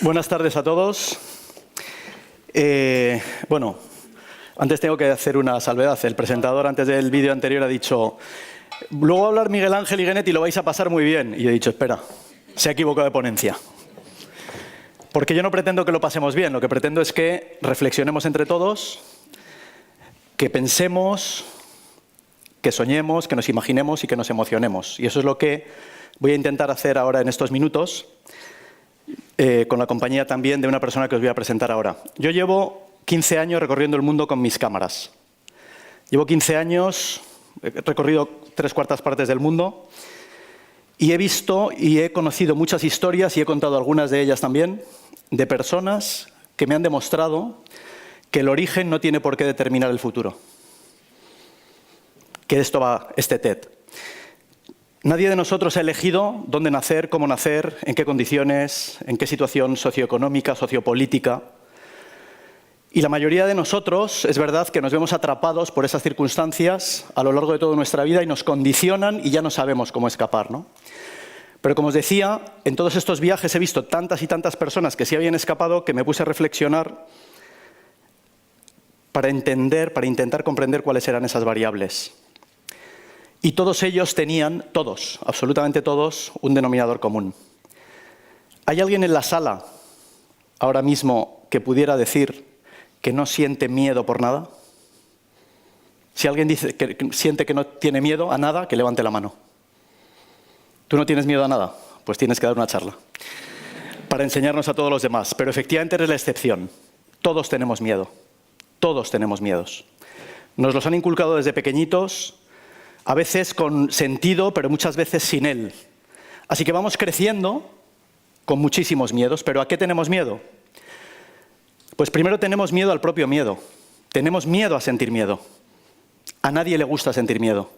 Buenas tardes a todos. Bueno, antes tengo que hacer una salvedad. El presentador antes del vídeo anterior ha dicho: luego va a hablar Miguel Ángel y Guenet y lo vais a pasar muy bien. Y yo he dicho: espera, se ha equivocado de ponencia. Porque yo no pretendo que lo pasemos bien, lo que pretendo es que reflexionemos entre todos, que pensemos, que soñemos, que nos imaginemos y que nos emocionemos. Y eso es lo que voy a intentar hacer ahora en estos minutos, con la compañía también de una persona que os voy a presentar ahora. Yo llevo 15 años recorriendo el mundo con mis cámaras. Llevo 15 años, he recorrido 3/4 partes del mundo y he visto y he conocido muchas historias, y he contado algunas de ellas también, de personas que me han demostrado que el origen no tiene por qué determinar el futuro. Que de esto va este TED. Nadie de nosotros ha elegido dónde nacer, cómo nacer, en qué condiciones, en qué situación socioeconómica, sociopolítica. Y la mayoría de nosotros, es verdad que nos vemos atrapados por esas circunstancias a lo largo de toda nuestra vida y nos condicionan y ya no sabemos cómo escapar, ¿no? Pero como os decía, en todos estos viajes he visto tantas y tantas personas que sí habían escapado que me puse a reflexionar para entender, para intentar comprender cuáles eran esas variables. Y todos ellos tenían, todos, absolutamente todos, un denominador común. ¿Hay alguien en la sala ahora mismo que pudiera decir que no siente miedo por nada? Si alguien dice que siente que no tiene miedo a nada, que levante la mano. ¿Tú no tienes miedo a nada? Pues tienes que dar una charla para enseñarnos a todos los demás. Pero efectivamente eres la excepción. Todos tenemos miedo. Todos tenemos miedos. Nos los han inculcado desde pequeñitos, a veces con sentido, pero muchas veces sin él. Así que vamos creciendo con muchísimos miedos. ¿Pero a qué tenemos miedo? Pues primero tenemos miedo al propio miedo. Tenemos miedo a sentir miedo. A nadie le gusta sentir miedo.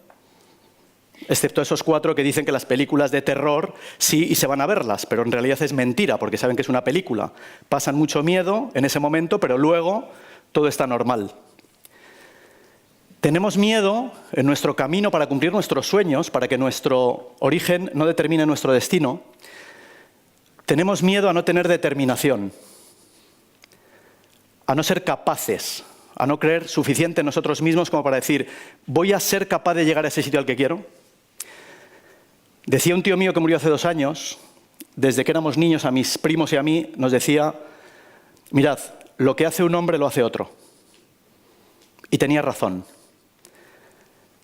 Excepto esos 4 que dicen que las películas de terror sí y se van a verlas, pero en realidad es mentira, porque saben que es una película. Pasan mucho miedo en ese momento, pero luego todo está normal. Tenemos miedo en nuestro camino para cumplir nuestros sueños, para que nuestro origen no determine nuestro destino. Tenemos miedo a no tener determinación, a no ser capaces, a no creer suficiente en nosotros mismos como para decir: ¿voy a ser capaz de llegar a ese sitio al que quiero? Decía un tío mío que murió hace 2 años, desde que éramos niños, a mis primos y a mí, nos decía: mirad, lo que hace un hombre lo hace otro. Y tenía razón.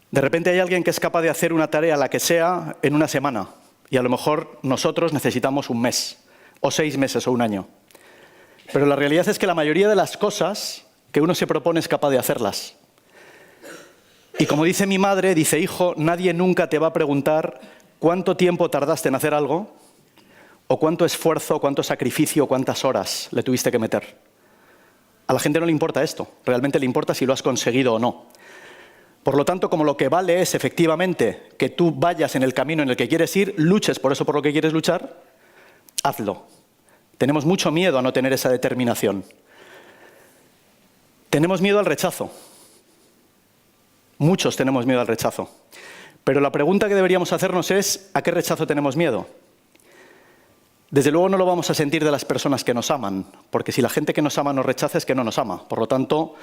De repente hay alguien que es capaz de hacer una tarea, la que sea, en una semana. Y a lo mejor nosotros necesitamos 1 mes, o 6 meses, o 1 año. Pero la realidad es que la mayoría de las cosas que uno se propone es capaz de hacerlas. Y como dice mi madre, dice: hijo, nadie nunca te va a preguntar cuánto tiempo tardaste en hacer algo, o cuánto esfuerzo, cuánto sacrificio, cuántas horas le tuviste que meter. A la gente no le importa esto. Realmente le importa si lo has conseguido o no. Por lo tanto, como lo que vale es efectivamente que tú vayas en el camino en el que quieres ir, luches por eso por lo que quieres luchar, hazlo. Tenemos mucho miedo a no tener esa determinación. Tenemos miedo al rechazo. Muchos tenemos miedo al rechazo. Pero la pregunta que deberíamos hacernos es: ¿a qué rechazo tenemos miedo? Desde luego no lo vamos a sentir de las personas que nos aman, porque si la gente que nos ama nos rechaza es que no nos ama. Por lo tanto,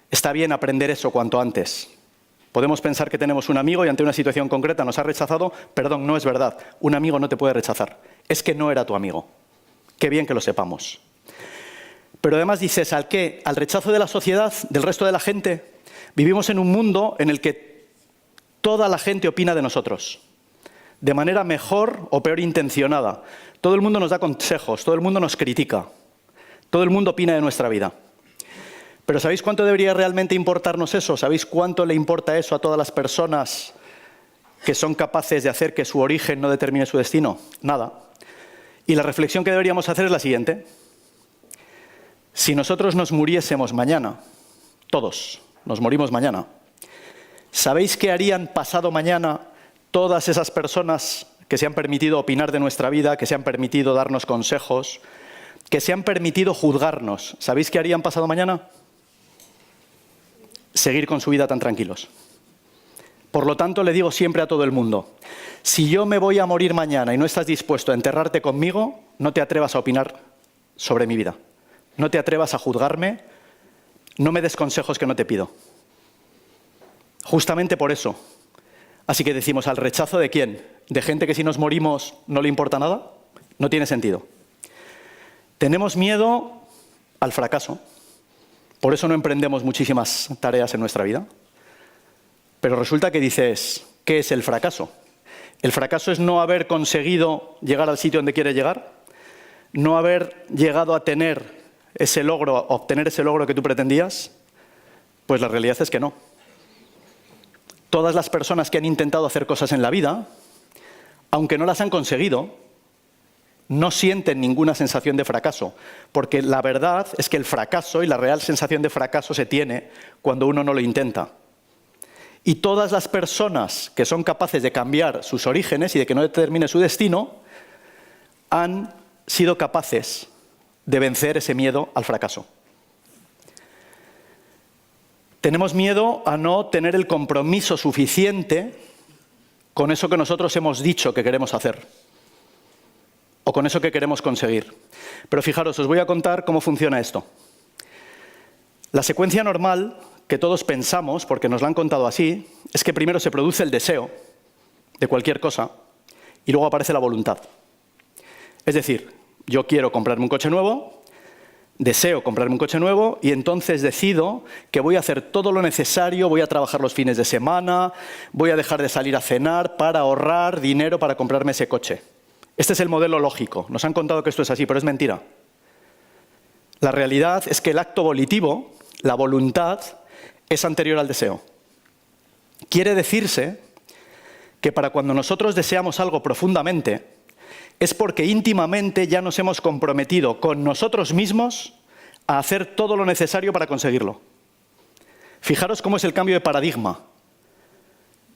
está bien aprender eso cuanto antes. Podemos pensar que tenemos un amigo y ante una situación concreta nos ha rechazado. Perdón, no es verdad. Un amigo no te puede rechazar. Es que no era tu amigo. Qué bien que lo sepamos. Pero además dices: ¿al qué? Al rechazo de la sociedad, del resto de la gente. Vivimos en un mundo en el que toda la gente opina de nosotros, de manera mejor o peor intencionada. Todo el mundo nos da consejos, todo el mundo nos critica, todo el mundo opina de nuestra vida. Pero ¿sabéis cuánto debería realmente importarnos eso? ¿Sabéis cuánto le importa eso a todas las personas que son capaces de hacer que su origen no determine su destino? Nada. Y la reflexión que deberíamos hacer es la siguiente. Si nosotros nos muriésemos mañana, todos nos morimos mañana, ¿sabéis qué harían pasado mañana todas esas personas que se han permitido opinar de nuestra vida, que se han permitido darnos consejos, que se han permitido juzgarnos? ¿Sabéis qué harían pasado mañana? Seguir con su vida tan tranquilos. Por lo tanto, le digo siempre a todo el mundo: si yo me voy a morir mañana y no estás dispuesto a enterrarte conmigo, no te atrevas a opinar sobre mi vida. No te atrevas a juzgarme, no me des consejos que no te pido. Justamente por eso. Así que decimos, ¿al rechazo de quién? ¿De gente que si nos morimos no le importa nada? No tiene sentido. Tenemos miedo al fracaso. Por eso no emprendemos muchísimas tareas en nuestra vida. Pero resulta que dices, ¿qué es el fracaso? El fracaso es no haber conseguido llegar al sitio donde quieres llegar, no haber llegado a tener ese logro, a obtener ese logro que tú pretendías. Pues la realidad es que no. Todas las personas que han intentado hacer cosas en la vida, aunque no las han conseguido, no sienten ninguna sensación de fracaso, porque la verdad es que el fracaso y la real sensación de fracaso se tiene cuando uno no lo intenta. Y todas las personas que son capaces de cambiar sus orígenes y de que no determine su destino, han sido capaces de vencer ese miedo al fracaso. Tenemos miedo a no tener el compromiso suficiente con eso que nosotros hemos dicho que queremos hacer, o con eso que queremos conseguir. Pero fijaros, os voy a contar cómo funciona esto. La secuencia normal que todos pensamos, porque nos la han contado así, es que primero se produce el deseo de cualquier cosa y luego aparece la voluntad. Es decir, yo quiero comprarme un coche nuevo, deseo comprarme un coche nuevo y entonces decido que voy a hacer todo lo necesario, voy a trabajar los fines de semana, voy a dejar de salir a cenar para ahorrar dinero para comprarme ese coche. Este es el modelo lógico. Nos han contado que esto es así, pero es mentira. La realidad es que el acto volitivo, la voluntad, es anterior al deseo. Quiere decirse que para cuando nosotros deseamos algo profundamente, es porque íntimamente ya nos hemos comprometido con nosotros mismos a hacer todo lo necesario para conseguirlo. Fijaros cómo es el cambio de paradigma.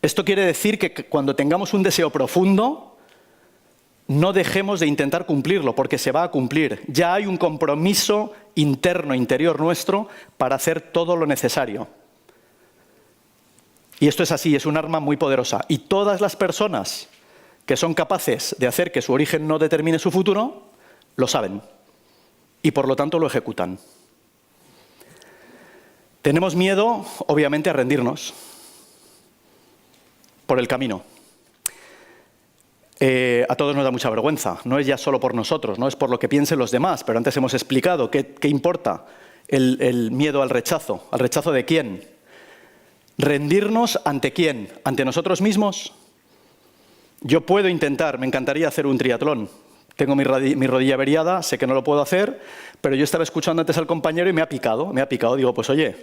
Esto quiere decir que cuando tengamos un deseo profundo, no dejemos de intentar cumplirlo, porque se va a cumplir. Ya hay un compromiso interno, interior nuestro, para hacer todo lo necesario. Y esto es así, es un arma muy poderosa. Y todas las personas que son capaces de hacer que su origen no determine su futuro, lo saben. Y por lo tanto lo ejecutan. Tenemos miedo, obviamente, a rendirnos por el camino. A todos nos da mucha vergüenza. No es ya solo por nosotros, no es por lo que piensen los demás. Pero antes hemos explicado qué importa el miedo al rechazo. ¿Al rechazo de quién? ¿Rendirnos ante quién? ¿Ante nosotros mismos? Yo puedo intentar, me encantaría hacer un triatlón. Tengo mi rodilla averiada, sé que no lo puedo hacer, pero yo estaba escuchando antes al compañero y me ha picado. Digo, pues oye,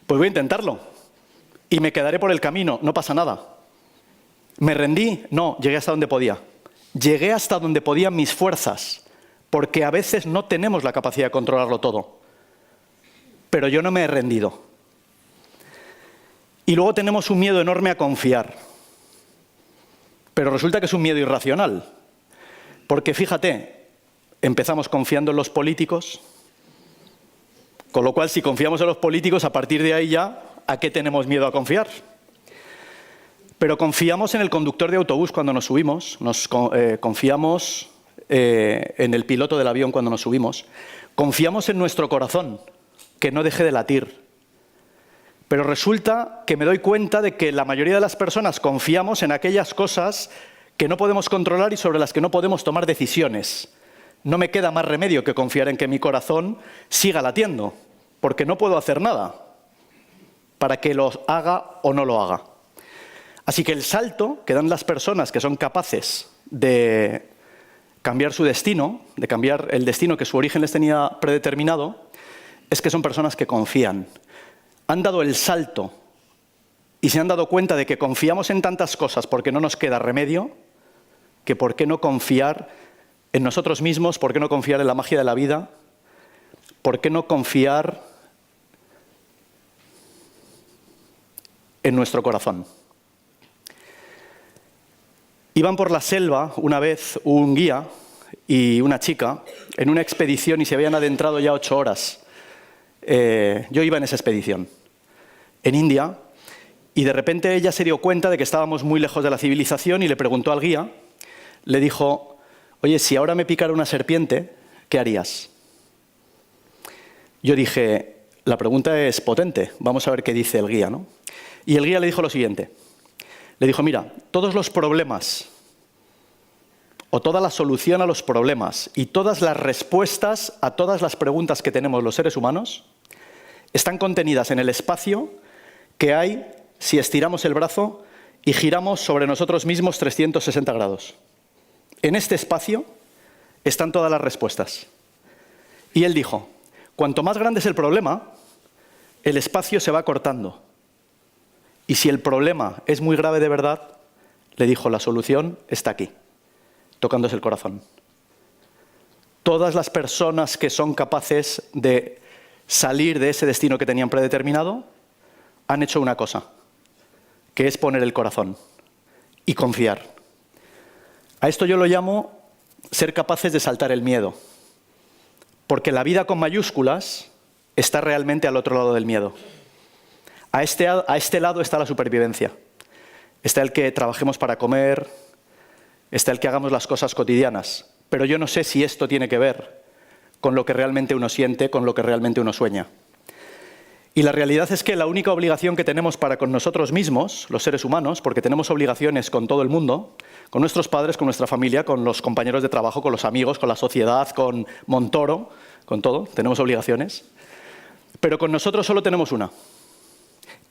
pues voy a intentarlo. Y me quedaré por el camino, no pasa nada. ¿Me rendí? No, llegué hasta donde podía. Llegué hasta donde podían mis fuerzas, porque a veces no tenemos la capacidad de controlarlo todo. Pero yo no me he rendido. Y luego tenemos un miedo enorme a confiar. Pero resulta que es un miedo irracional. Porque fíjate, empezamos confiando en los políticos, con lo cual si confiamos en los políticos, a partir de ahí ya, ¿a qué tenemos miedo a confiar? Pero confiamos en el conductor de autobús cuando nos subimos, confiamos en el piloto del avión cuando nos subimos, confiamos en nuestro corazón, que no deje de latir. Pero resulta que me doy cuenta de que la mayoría de las personas confiamos en aquellas cosas que no podemos controlar y sobre las que no podemos tomar decisiones. No me queda más remedio que confiar en que mi corazón siga latiendo, porque no puedo hacer nada para que lo haga o no lo haga. Así que el salto que dan las personas que son capaces de cambiar su destino, de cambiar el destino que su origen les tenía predeterminado, es que son personas que confían. Han dado el salto y se han dado cuenta de que confiamos en tantas cosas porque no nos queda remedio, que por qué no confiar en nosotros mismos, por qué no confiar en la magia de la vida, por qué no confiar en nuestro corazón. Iban por la selva una vez un guía y una chica en una expedición y se habían adentrado ya 8 horas. Yo iba en esa expedición, en India, y de repente ella se dio cuenta de que estábamos muy lejos de la civilización y le preguntó al guía, le dijo, oye, si ahora me picara una serpiente, ¿qué harías? yo dije, la pregunta es potente, vamos a ver qué dice el guía, ¿no? Y el guía le dijo lo siguiente. Le dijo, mira, todos los problemas, o toda la solución a los problemas y todas las respuestas a todas las preguntas que tenemos los seres humanos están contenidas en el espacio que hay si estiramos el brazo y giramos sobre nosotros mismos 360 grados. En este espacio están todas las respuestas. Y él dijo, cuanto más grande es el problema, el espacio se va cortando. Y si el problema es muy grave de verdad, le dijo, la solución está aquí, tocándose el corazón. Todas las personas que son capaces de salir de ese destino que tenían predeterminado han hecho una cosa, que es poner el corazón y confiar. A esto yo lo llamo ser capaces de saltar el miedo, porque la vida con mayúsculas está realmente al otro lado del miedo. A este lado está la supervivencia. Está el que trabajemos para comer, está el que hagamos las cosas cotidianas. Pero yo no sé si esto tiene que ver con lo que realmente uno siente, con lo que realmente uno sueña. Y la realidad es que la única obligación que tenemos para con nosotros mismos, los seres humanos, porque tenemos obligaciones con todo el mundo, con nuestros padres, con nuestra familia, con los compañeros de trabajo, con los amigos, con la sociedad, con Montoro, con todo, tenemos obligaciones. Pero con nosotros solo tenemos una,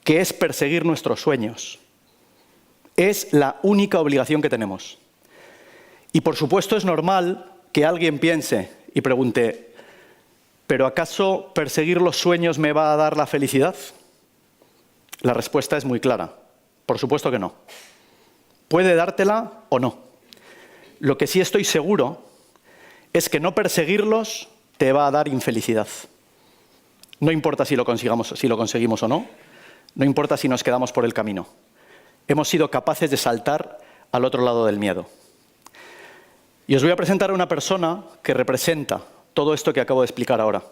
que es perseguir nuestros sueños. Es la única obligación que tenemos. Y por supuesto es normal que alguien piense y pregunte, ¿pero acaso perseguir los sueños me va a dar la felicidad? La respuesta es muy clara. Por supuesto que no. Puede dártela o no. Lo que sí estoy seguro es que no perseguirlos te va a dar infelicidad. No importa si lo conseguimos o no. No importa si nos quedamos por el camino. Hemos sido capaces de saltar al otro lado del miedo. Y os voy a presentar a una persona que representa todo esto que acabo de explicar ahora.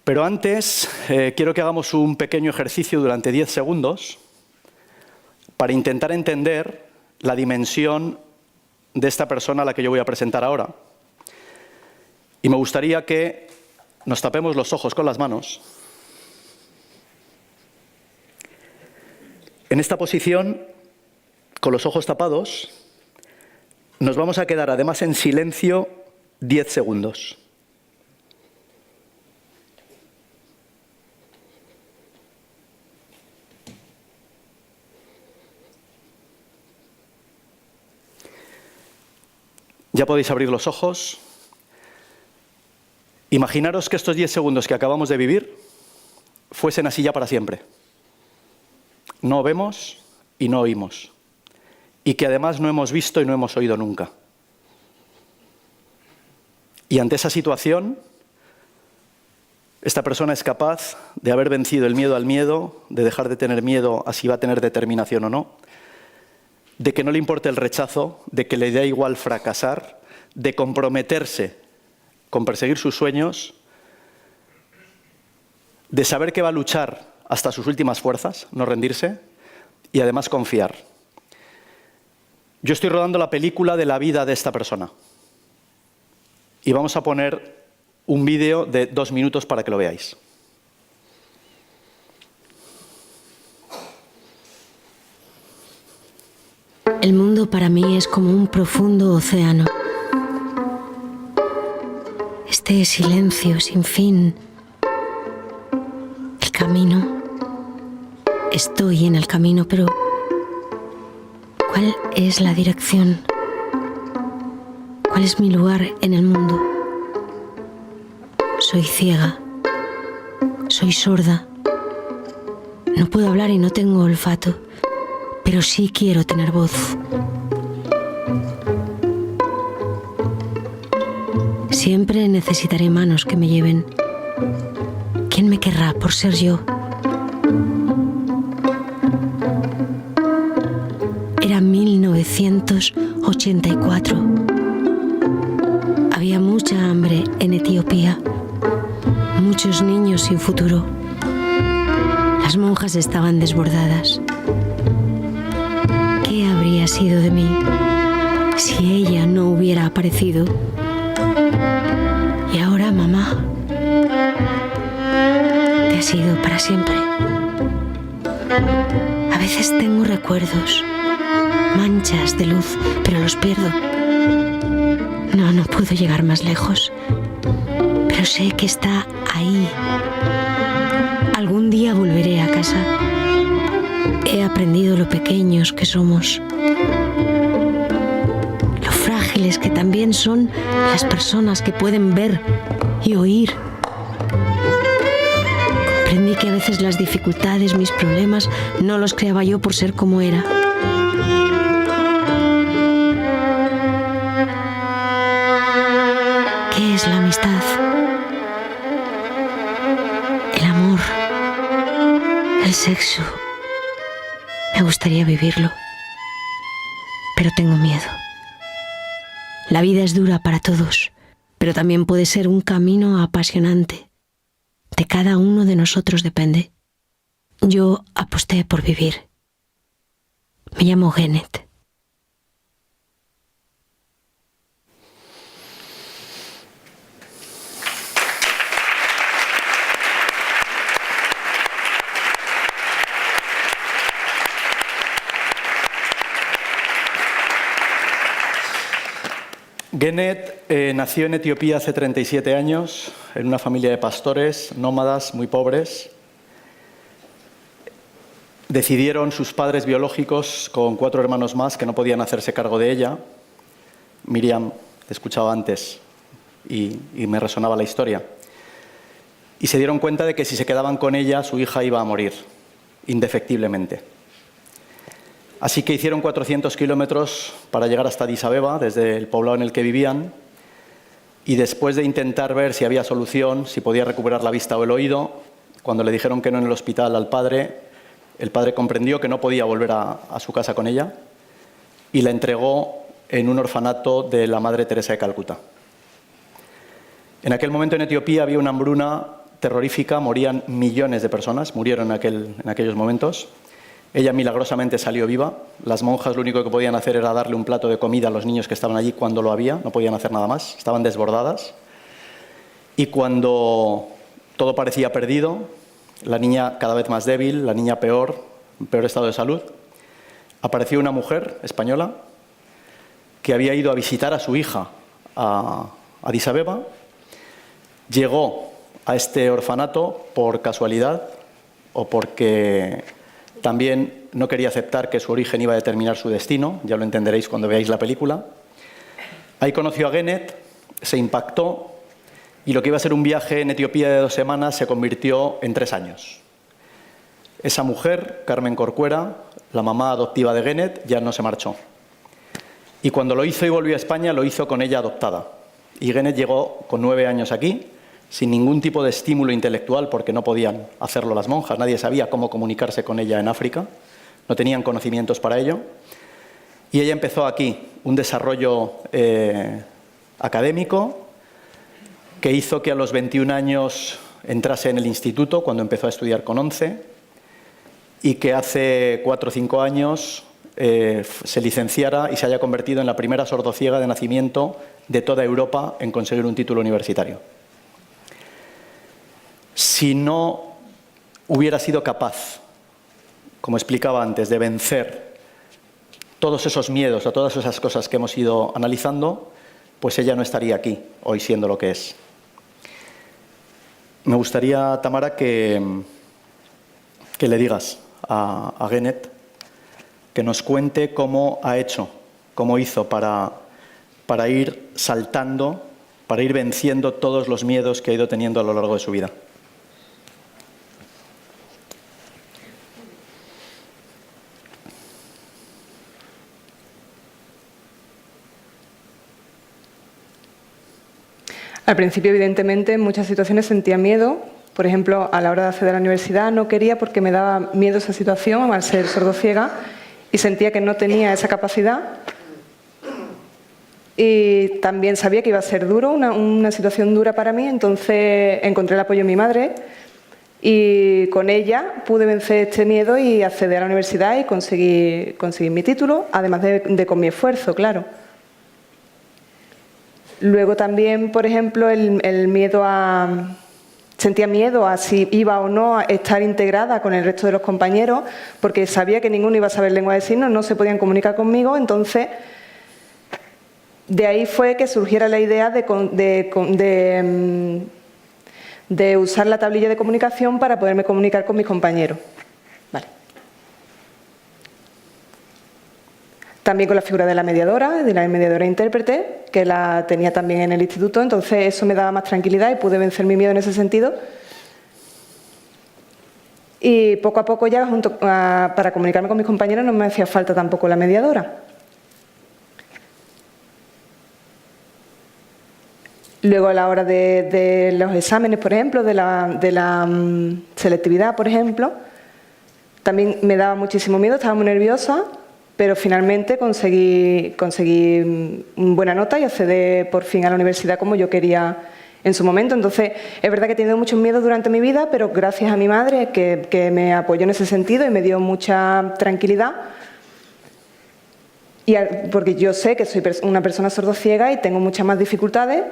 Pero antes, quiero que hagamos un pequeño ejercicio durante 10 segundos para intentar entender la dimensión de esta persona a la que yo voy a presentar ahora. Y me gustaría que nos tapemos los ojos con las manos. En esta posición, con los ojos tapados, nos vamos a quedar además en silencio 10 segundos. Ya podéis abrir los ojos. Imaginaros que estos 10 segundos que acabamos de vivir fuesen así ya para siempre. No vemos y no oímos. Y que además no hemos visto y no hemos oído nunca. Y ante esa situación, esta persona es capaz de haber vencido el miedo al miedo, de dejar de tener miedo a si va a tener determinación o no, de que no le importe el rechazo, de que le dé igual fracasar, de comprometerse con perseguir sus sueños, de saber que va a luchar hasta sus últimas fuerzas, no rendirse, y además confiar. Yo estoy rodando la película de la vida de esta persona. Y vamos a poner un vídeo de 2 minutos para que lo veáis. El mundo para mí es como un profundo océano. Este silencio sin fin. El camino. Estoy en el camino, pero ¿cuál es la dirección? ¿Cuál es mi lugar en el mundo? Soy ciega. Soy sorda. No puedo hablar y no tengo olfato, pero sí quiero tener voz. Siempre necesitaré manos que me lleven. ¿Quién me querrá por ser yo? Era 1984. Había mucha hambre en Etiopía. Muchos niños sin futuro. Las monjas estaban desbordadas. ¿Qué habría sido de mí si ella no hubiera aparecido? Y ahora mamá Te has ido para siempre. A veces tengo recuerdos, manchas de luz, pero los pierdo. No puedo llegar más lejos, pero sé que está ahí. Algún día volveré a casa. He aprendido lo pequeños que somos, lo frágiles que también son las personas que pueden ver y oír. Comprendí que a veces las dificultades, mis problemas, no los creaba yo por ser como era. ¿Qué es la amistad? El amor, el sexo. Me gustaría vivirlo, pero tengo miedo. La vida es dura para todos, pero también puede ser un camino apasionante. De cada uno de nosotros depende. Yo aposté por vivir. Me llamo Genet. Genet nació en Etiopía hace 37 años, en una familia de pastores, nómadas, muy pobres. Decidieron sus padres biológicos, con 4 hermanos más, que no podían hacerse cargo de ella. Miriam, te escuchaba antes y me resonaba la historia. Y se dieron cuenta de que si se quedaban con ella, su hija iba a morir, indefectiblemente. Así que hicieron 400 kilómetros para llegar hasta Addis Abeba, desde el poblado en el que vivían, y después de intentar ver si había solución, si podía recuperar la vista o el oído, cuando le dijeron que no en el hospital al padre, el padre comprendió que no podía volver a su casa con ella y la entregó en un orfanato de la Madre Teresa de Calcuta. En aquel momento en Etiopía había una hambruna terrorífica, morían millones de personas, murieron en aquellos momentos. Ella milagrosamente salió viva. Las monjas lo único que podían hacer era darle un plato de comida a los niños que estaban allí cuando lo había, no podían hacer nada más, estaban desbordadas. Y cuando todo parecía perdido, la niña cada vez más débil, la niña en peor estado de salud, apareció una mujer española que había ido a visitar a su hija a Addis Abeba, llegó a este orfanato por casualidad o porque también no quería aceptar que su origen iba a determinar su destino, ya lo entenderéis cuando veáis la película. Ahí conoció a Genet, se impactó y lo que iba a ser un viaje en Etiopía de 2 semanas se convirtió en 3 años. Esa mujer, Carmen Corcuera, la mamá adoptiva de Genet, ya no se marchó. Y cuando lo hizo y volvió a España, lo hizo con ella adoptada. Y Genet llegó con 9 años aquí, sin ningún tipo de estímulo intelectual, porque no podían hacerlo las monjas, nadie sabía cómo comunicarse con ella en África, no tenían conocimientos para ello. Y ella empezó aquí un desarrollo académico que hizo que a los 21 años entrase en el instituto, cuando empezó a estudiar con 11, y que hace 4 o 5 años se licenciara y se haya convertido en la primera sordociega de nacimiento de toda Europa en conseguir un título universitario. Si no hubiera sido capaz, como explicaba antes, de vencer todos esos miedos o todas esas cosas que hemos ido analizando, pues ella no estaría aquí hoy siendo lo que es. Me gustaría, Tamara, que le digas a Genet que nos cuente cómo ha hecho, cómo hizo para ir saltando, para ir venciendo todos los miedos que ha ido teniendo a lo largo de su vida. Al principio, evidentemente, en muchas situaciones sentía miedo. Por ejemplo, a la hora de acceder a la universidad no quería porque me daba miedo esa situación al ser sordociega y sentía que no tenía esa capacidad. Y también sabía que iba a ser duro, una situación dura para mí, entonces encontré el apoyo de mi madre y con ella pude vencer este miedo y acceder a la universidad y conseguir mi título, además de con mi esfuerzo, claro. Luego también, por ejemplo, el miedo a Sentía miedo a si iba o no a estar integrada con el resto de los compañeros, porque sabía que ninguno iba a saber lengua de signos, no se podían comunicar conmigo. Entonces, de ahí fue que surgiera la idea de usar la tablilla de comunicación para poderme comunicar con mis compañeros. Vale. También con la figura de la mediadora intérprete, que la tenía también en el instituto, entonces eso me daba más tranquilidad y pude vencer mi miedo en ese sentido. Y poco a poco ya, para comunicarme con mis compañeros, no me hacía falta tampoco la mediadora. Luego, a la hora de los exámenes, por ejemplo, de la selectividad, por ejemplo, también me daba muchísimo miedo, estaba muy nerviosa, pero finalmente conseguí buena nota y acceder por fin a la universidad como yo quería en su momento. Entonces, es verdad que he tenido muchos miedos durante mi vida, pero gracias a mi madre, que me apoyó en ese sentido y me dio mucha tranquilidad, porque yo sé que soy una persona sordociega y tengo muchas más dificultades.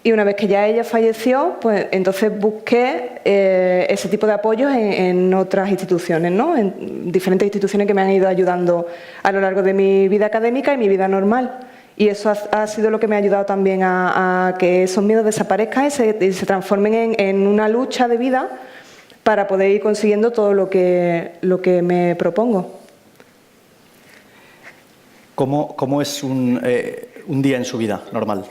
Y una vez que ya ella falleció, pues entonces busqué ese tipo de apoyos en otras instituciones, ¿no? En diferentes instituciones que me han ido ayudando a lo largo de mi vida académica y mi vida normal. Y eso ha sido lo que me ha ayudado también a que esos miedos desaparezcan y se transformen en una lucha de vida para poder ir consiguiendo todo lo que me propongo. ¿Cómo es un día en su vida normal?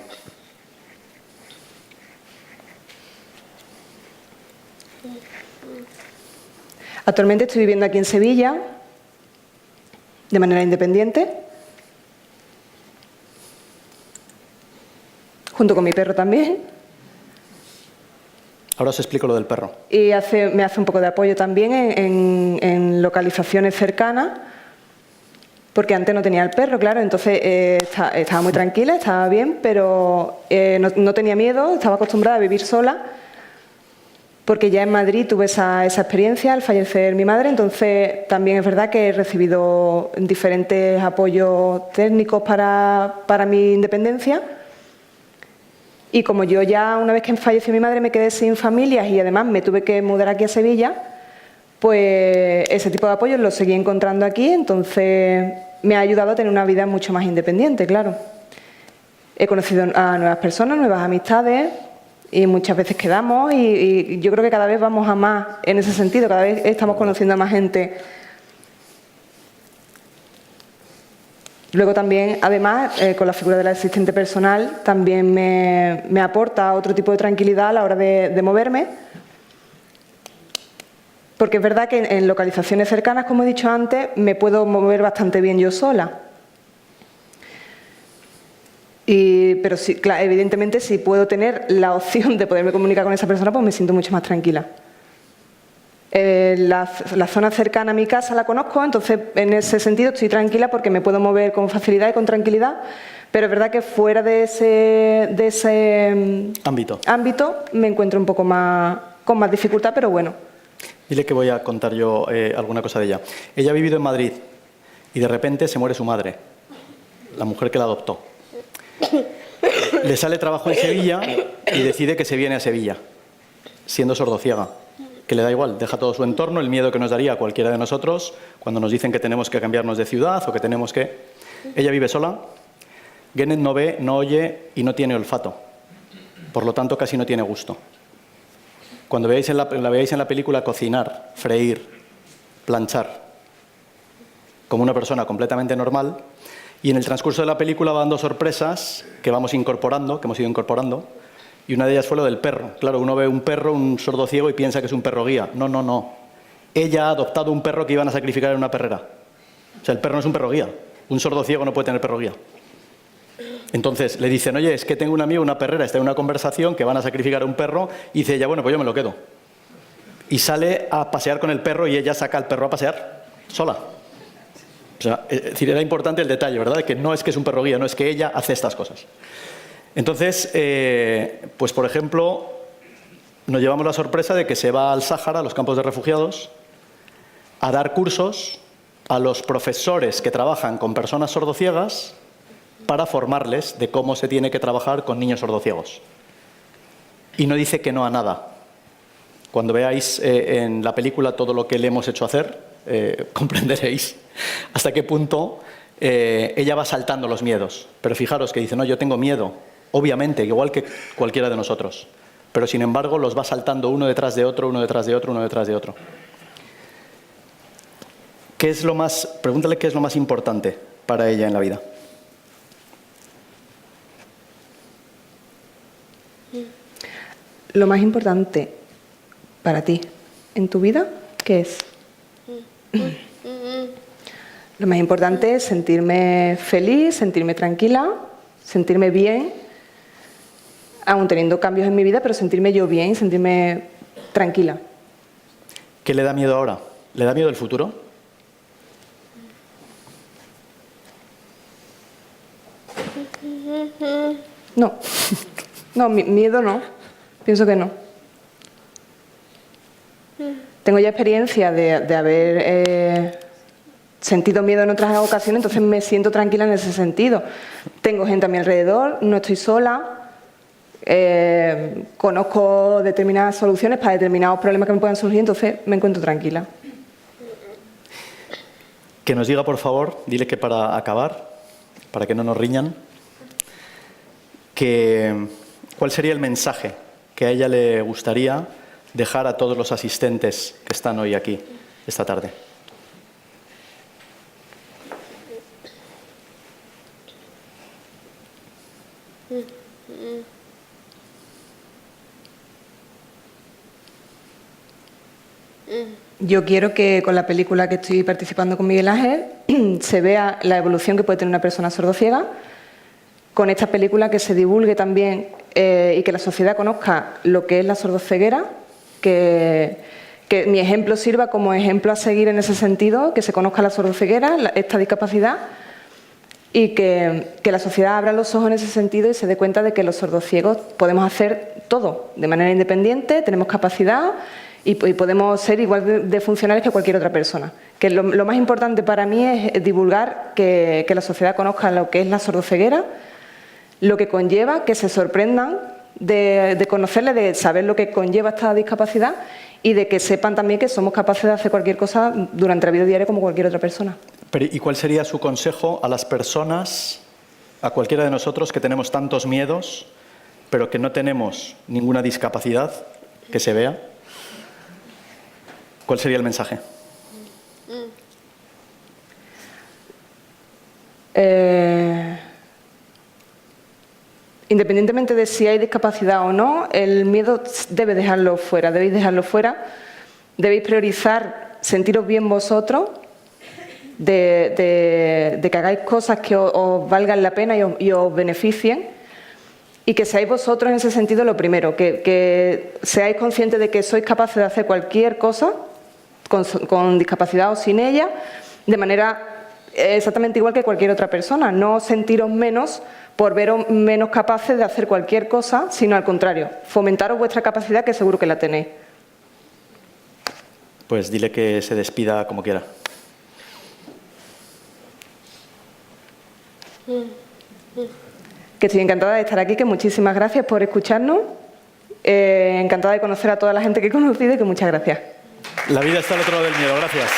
Actualmente estoy viviendo aquí en Sevilla, de manera independiente, junto con mi perro también. Ahora os explico lo del perro. Y me hace un poco de apoyo también en localizaciones cercanas, porque antes no tenía el perro, claro, entonces estaba muy tranquila, estaba bien, pero no tenía miedo, estaba acostumbrada a vivir sola, porque ya en Madrid tuve esa experiencia al fallecer mi madre, entonces también es verdad que he recibido diferentes apoyos técnicos para mi independencia. Y como yo ya, una vez que falleció mi madre, me quedé sin familias y además me tuve que mudar aquí a Sevilla, pues ese tipo de apoyos los seguí encontrando aquí, entonces me ha ayudado a tener una vida mucho más independiente, claro. He conocido a nuevas personas, nuevas amistades, y muchas veces quedamos y yo creo que cada vez vamos a más en ese sentido, cada vez estamos conociendo a más gente. Luego también, además, con la figura del asistente personal, también me aporta otro tipo de tranquilidad a la hora de moverme, porque es verdad que en localizaciones cercanas, como he dicho antes, me puedo mover bastante bien yo sola. Pero sí, claro, evidentemente, si puedo tener la opción de poderme comunicar con esa persona, pues me siento mucho más tranquila. La zona cercana a mi casa la conozco, entonces en ese sentido estoy tranquila porque me puedo mover con facilidad y con tranquilidad, pero es verdad que fuera de ese ámbito me encuentro un poco con más dificultad, pero bueno. Dile que voy a contar yo alguna cosa de ella. Ella ha vivido en Madrid y de repente se muere su madre, la mujer que la adoptó. Le sale trabajo en Sevilla y decide que se viene a Sevilla, siendo sordociega, que le da igual, deja todo su entorno, el miedo que nos daría a cualquiera de nosotros cuando nos dicen que tenemos que cambiarnos de ciudad o que tenemos que... Ella vive sola, Genet no ve, no oye y no tiene olfato, por lo tanto casi no tiene gusto. Cuando la veáis en la película cocinar, freír, planchar, como una persona completamente normal. Y en el transcurso de la película va dando sorpresas que vamos incorporando, que hemos ido incorporando, y una de ellas fue lo del perro. Claro, uno ve un perro, un sordo-ciego, y piensa que es un perro guía. No, no, no. Ella ha adoptado un perro que iban a sacrificar en una perrera. O sea, el perro no es un perro guía. Un sordo-ciego no puede tener perro guía. Entonces le dicen, oye, es que tengo un amigo, una perrera, está en una conversación que van a sacrificar a un perro, y dice ella, bueno, pues yo me lo quedo. Y sale a pasear con el perro y ella saca al perro a pasear sola. O sea, es decir, era importante el detalle, ¿verdad? Que no es que es un perro guía, no es que ella hace estas cosas. Entonces, pues por ejemplo, nos llevamos la sorpresa de que se va al Sáhara, a los campos de refugiados, a dar cursos a los profesores que trabajan con personas sordociegas para formarles de cómo se tiene que trabajar con niños sordociegos. Y no dice que no a nada. Cuando veáis en la película todo lo que le hemos hecho hacer, comprenderéis hasta qué punto ella va saltando los miedos. Pero fijaros que dice, no, yo tengo miedo, obviamente, igual que cualquiera de nosotros. Pero sin embargo los va saltando uno detrás de otro, uno detrás de otro, uno detrás de otro. Pregúntale qué es lo más importante para ella en la vida. Lo más importante para ti en tu vida, ¿qué es? Lo más importante es sentirme feliz, sentirme tranquila, sentirme bien, aún teniendo cambios en mi vida, pero sentirme yo bien, sentirme tranquila. ¿Qué le da miedo ahora? ¿Le da miedo el futuro? No, no, miedo no, pienso que no. Tengo ya experiencia de haber sentido miedo en otras ocasiones, entonces me siento tranquila en ese sentido. Tengo gente a mi alrededor, no estoy sola, conozco determinadas soluciones para determinados problemas que me puedan surgir, entonces me encuentro tranquila. Que nos diga, por favor, dile que para acabar, para que no nos riñan, ¿cuál sería el mensaje que a ella le gustaría dejar a todos los asistentes que están hoy aquí, esta tarde? Yo quiero que con la película que estoy participando con Miguel Ángel se vea la evolución que puede tener una persona sordociega. Con esta película que se divulgue también y que la sociedad conozca lo que es la sordoceguera, que mi ejemplo sirva como ejemplo a seguir en ese sentido, que se conozca la sordoceguera, esta discapacidad, y que la sociedad abra los ojos en ese sentido y se dé cuenta de que los sordociegos podemos hacer todo de manera independiente, tenemos capacidad y podemos ser igual de funcionales que cualquier otra persona. Que lo más importante para mí es divulgar que la sociedad conozca lo que es la sordoceguera, lo que conlleva, que se sorprendan de conocerle, de saber lo que conlleva esta discapacidad y de que sepan también que somos capaces de hacer cualquier cosa durante la vida diaria como cualquier otra persona. Pero, ¿y cuál sería su consejo a las personas, a cualquiera de nosotros que tenemos tantos miedos, pero que no tenemos ninguna discapacidad que se vea? ¿Cuál sería el mensaje? Independientemente de si hay discapacidad o no, el miedo debéis dejarlo fuera, debéis priorizar sentiros bien vosotros, de que hagáis cosas que os valgan la pena y os beneficien, y que seáis vosotros en ese sentido lo primero, que seáis conscientes de que sois capaces de hacer cualquier cosa, con discapacidad o sin ella, de manera exactamente igual que cualquier otra persona. No sentiros menos por veros menos capaces de hacer cualquier cosa, sino al contrario, fomentaros vuestra capacidad, que seguro que la tenéis. Pues dile que se despida como quiera. Que estoy encantada de estar aquí, que muchísimas gracias por escucharnos, encantada de conocer a toda la gente que he conocido y que muchas gracias. La vida está al otro lado del miedo. Gracias.